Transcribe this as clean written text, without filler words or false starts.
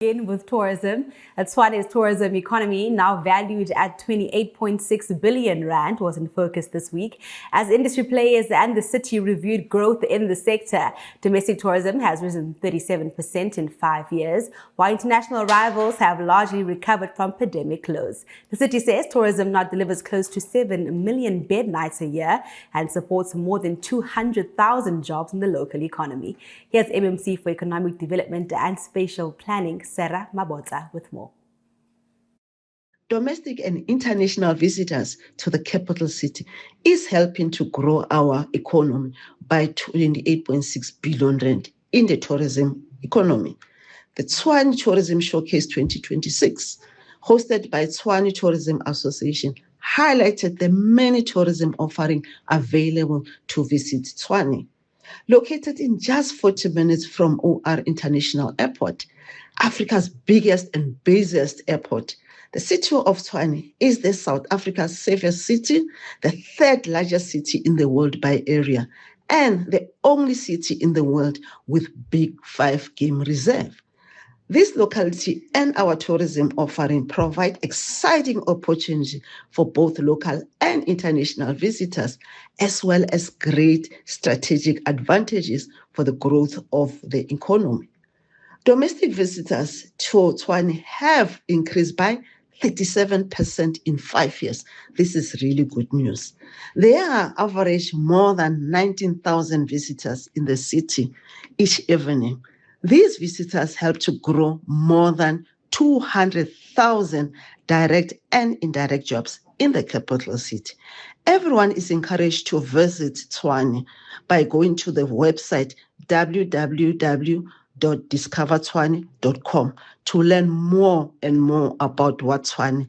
In with tourism, Tswane's tourism economy, now valued at 28.6 billion rand, was in focus this week as industry players and the city reviewed growth in the sector. Domestic tourism has risen 37% in 5 years, while international arrivals have largely recovered from pandemic lows. The city says tourism now delivers close to 7 million bed nights a year and supports more than 200,000 jobs in the local economy. Here's MMC for Economic Development and Spatial Planning, Sarah Mabotsa, with more. Domestic and international visitors to the capital city is helping to grow our economy by 28.6 billion rand in the tourism economy. The Tshwane Tourism Showcase 2026, hosted by Tshwane Tourism Association, highlighted the many tourism offerings available to visit Tshwane. Located in just 40 minutes from OR International Airport, Africa's biggest and busiest airport, the city of Tshwane is the South Africa's safest city, the third largest city in the world by area, and the only city in the world with Big 5 game reserve. This locality and our tourism offering provide exciting opportunity for both local and international visitors, as well as great strategic advantages for the growth of the economy. Domestic visitors to Tshwane have increased by 37% in 5 years. This is really good news. There are average more than 19,000 visitors in the city each evening. These visitors help to grow more than 200,000 direct and indirect jobs in the capital city. Everyone is encouraged to visit Tshwane by going to the website www.discovertshwane.com to learn more and more about what Tshwane